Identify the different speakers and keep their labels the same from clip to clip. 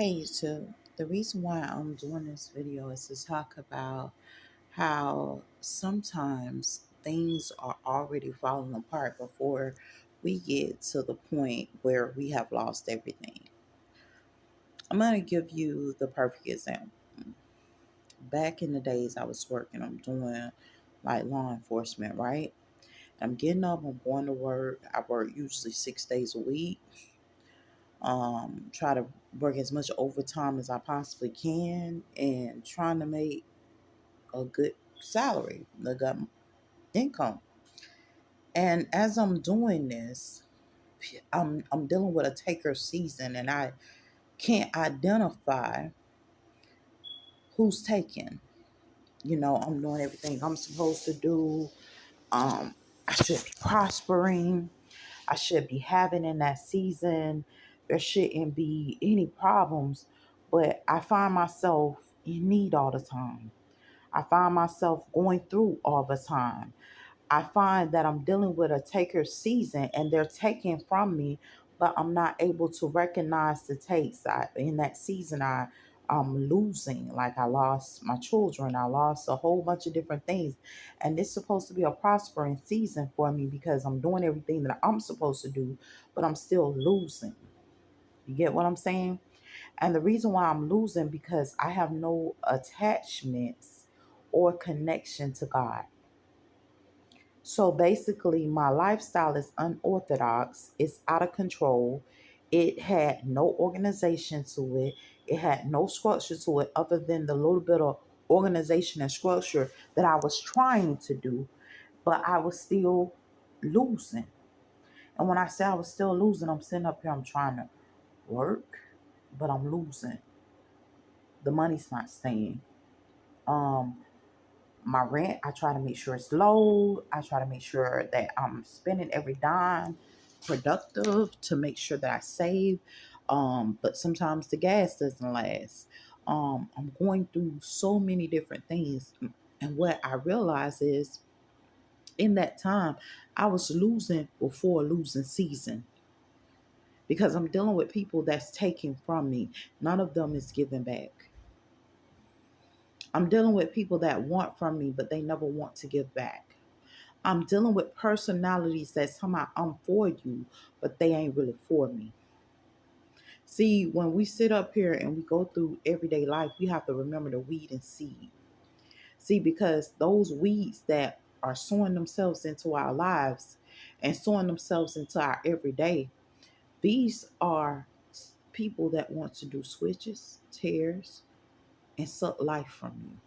Speaker 1: Hey, so the reason why I'm doing this video is to talk about how sometimes things are already falling apart before we get to the point where we have lost everything. I'm going to give you the perfect example. Back in the days I was working, I'm doing like law enforcement, right? I'm getting up, I'm going to work. I work usually 6 days a week. Try to work as much overtime as I possibly can and trying to make a good salary, a good income. And as I'm doing this, I'm dealing with a taker season and I can't identify who's taking. I'm doing everything I'm supposed to do. I should be prospering. I should be having in that season. There shouldn't be any problems, but I find myself in need all the time. I find myself going through all the time. I find that I'm dealing with a taker season and they're taking from me, but I'm not able to recognize the takes. In that season, I'm losing. Like I lost my children, I lost a whole bunch of different things. And it's supposed to be a prospering season for me because I'm doing everything that I'm supposed to do, but I'm still losing. You get what I'm saying? And the reason why I'm losing because I have no attachments or connection to God. So basically, my lifestyle is unorthodox, it's out of control. It had no organization to it, it had no structure to it other than the little bit of organization and structure that I was trying to do, but I was still losing. And when I say I was still losing, I'm sitting up here, I'm trying to work, but I'm losing. The money's not staying. Um, my rent, I try to make sure it's low. I try to make sure that I'm spending every dime productive to make sure that I save. But sometimes the gas doesn't last. I'm going through so many different things. And what I realize is in that time, I was losing before losing season because I'm dealing with people that's taking from me. None of them is giving back. I'm dealing with people that want from me, but they never want to give back. I'm dealing with personalities that somehow I'm for you, but they ain't really for me. See, when we sit up here and we go through everyday life, we have to remember the weed and seed. See, because those weeds that are sowing themselves into our lives and sowing themselves into our everyday, these are people that want to do switches, tears, and suck life from you.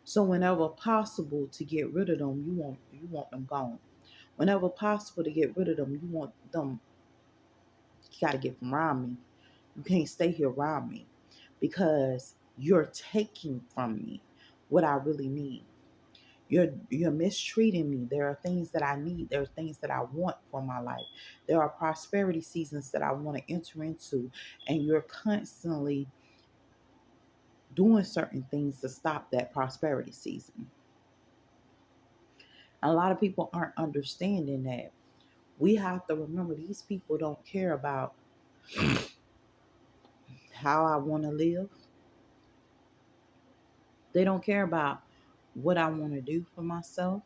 Speaker 1: So whenever possible to get rid of them, you want them gone. Whenever possible to get rid of them, you want them, you got to get from around me. You can't stay here around me because you're taking from me what I really need. You're mistreating me. There are things that I need. There are things that I want for my life. There are prosperity seasons that I want to enter into, and you're constantly doing certain things to stop that prosperity season. A lot of people aren't understanding that. We have to remember these people don't care about how I want to live. They don't care about what I want to do for myself.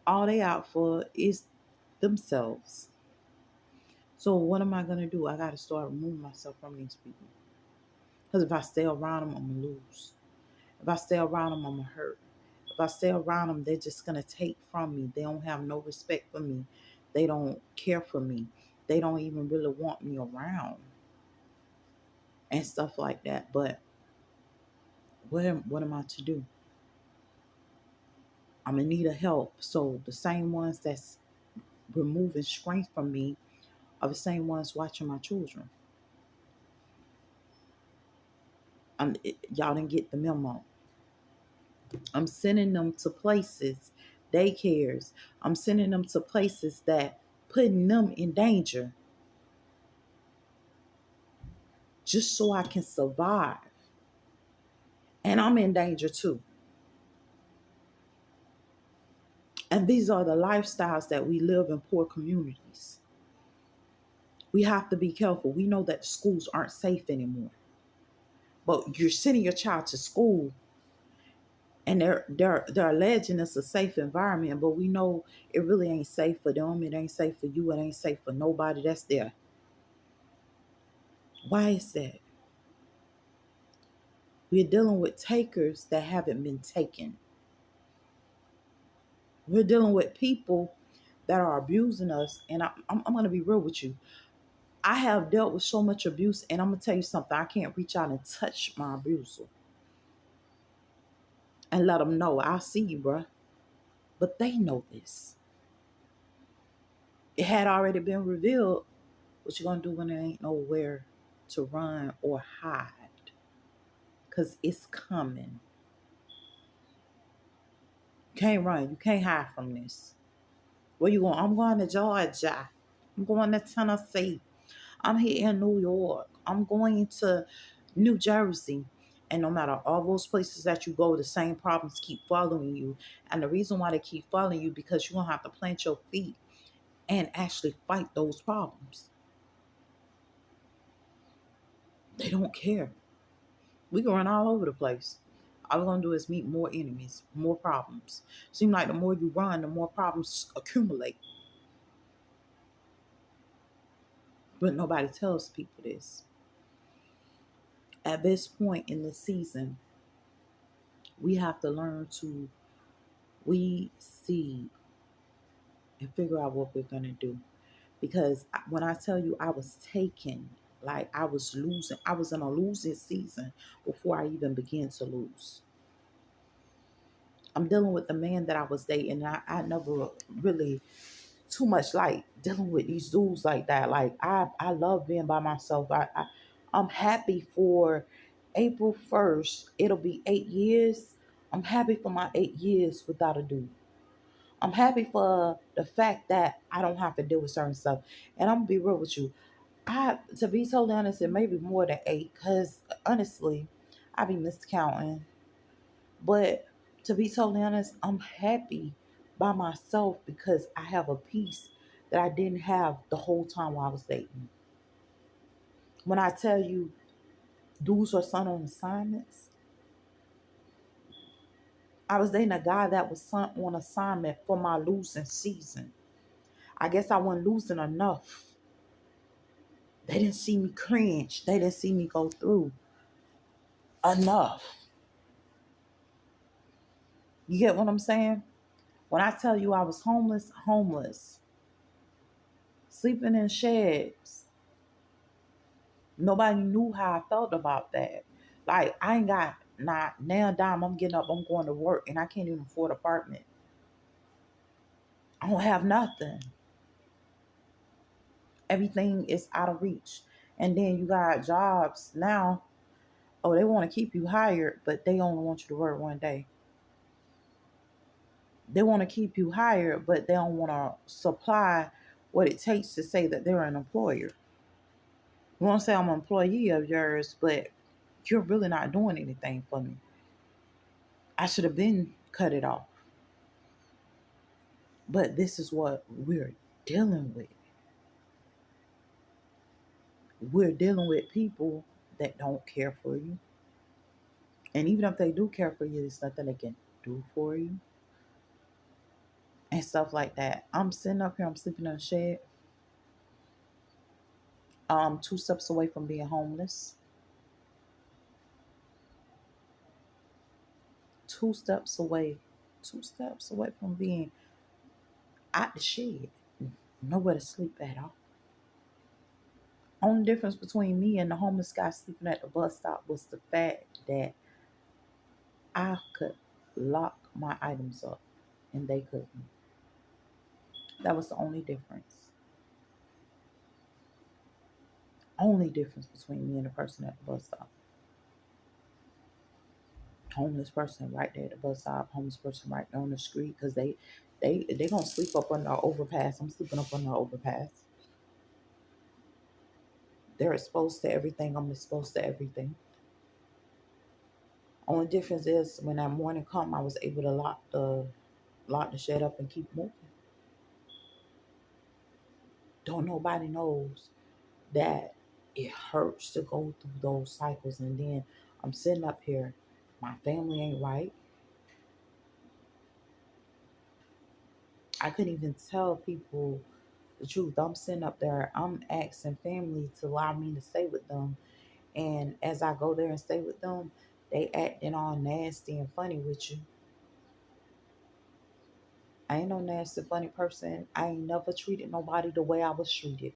Speaker 1: All they out for is themselves. So what am I going to do? I got to start removing myself from these people. Because if I stay around them, I'm going to lose. If I stay around them, I'm going to hurt. If I stay around them, they're just going to take from me. They don't have no respect for me. They don't care for me. They don't even really want me around and stuff like that. But what am I to do? I'm in need of help. So the same ones that's removing strength from me are the same ones watching my children. Y'all didn't get the memo. I'm sending them to places, daycares. I'm sending them to places that putting them in danger just so I can survive. And I'm in danger too. And these are the lifestyles that we live in poor communities. We have to be careful. We know that schools aren't safe anymore, but you're sending your child to school and they're alleging it's a safe environment, but we know it really ain't safe for them. It ain't safe for you. It ain't safe for nobody that's there. Why is that? We're dealing with takers that haven't been taken. We're dealing with people that are abusing us. And I'm going to be real with you. I have dealt with so much abuse, and I'm going to tell you something. I can't reach out and touch my abuser and let them know, I see you, bruh. But they know this. It had already been revealed what you going to do when there ain't nowhere to run or hide. Because it's coming. You can't run. You can't hide from this. Where you going? I'm going to Georgia. I'm going to Tennessee. I'm here in New York. I'm going to New Jersey. And no matter all those places that you go, the same problems keep following you. And the reason why they keep following you, because you're going to have to plant your feet and actually fight those problems. They don't care. We can run all over the place. All we're going to do is meet more enemies, more problems. Seem like the more you run, the more problems accumulate. But nobody tells people this. At this point in the season, we have to learn to weed seed and figure out what we're going to do. Because when I tell you I was taken, like I was losing, I was in a losing season before I even began to lose. I'm dealing with the man that I was dating. I never really too much like dealing with these dudes like that. Like I love being by myself. I'm happy for April 1st. It'll be 8 years. I'm happy for my 8 years without a dude. I'm happy for the fact that I don't have to deal with certain stuff. And I'm gonna be real with you. To be totally honest, it may be more than eight, because honestly, I be miscounting. But to be totally honest, I'm happy by myself because I have a peace that I didn't have the whole time while I was dating. When I tell you dudes are sent on assignments, I was dating a guy that was sent on assignment for my losing season. I guess I wasn't losing enough. They didn't see me cringe. They didn't see me go through enough. You get what I'm saying? When I tell you I was homeless, sleeping in sheds, nobody knew how I felt about that. Like, I ain't got not now dime. I'm getting up, I'm going to work, and I can't even afford an apartment. I don't have nothing. Everything is out of reach. And then you got jobs now. Oh, they want to keep you hired, but they only want you to work one day. They want to keep you hired, but they don't want to supply what it takes to say that they're an employer. You want to say I'm an employee of yours, but you're really not doing anything for me. I should have been cut it off. But this is what we're dealing with. We're dealing with people that don't care for you. And even if they do care for you, there's nothing they can do for you. And stuff like that. I'm sitting up here, I'm sleeping in a shed. 2 steps away from being homeless. 2 steps away. 2 steps away from being out the shed. Nowhere to sleep at all. Only difference between me and the homeless guy sleeping at the bus stop was the fact that I could lock my items up and they couldn't. That was the only difference. Only difference between me and the person at the bus stop. Homeless person right there at the bus stop. Homeless person right there on the street, because they gonna sleep up on the overpass. I'm sleeping up on the overpass. They're exposed to everything. I'm exposed to everything. Only difference is when that morning come, I was able to lock the shed up and keep moving. Don't nobody knows that it hurts to go through those cycles. And then I'm sitting up here, my family ain't right. I couldn't even tell people the truth. I'm sitting up there, I'm asking family to allow me to stay with them. And as I go there and stay with them, they acting all nasty and funny with you. I ain't no nasty funny person. I ain't never treated nobody the way I was treated.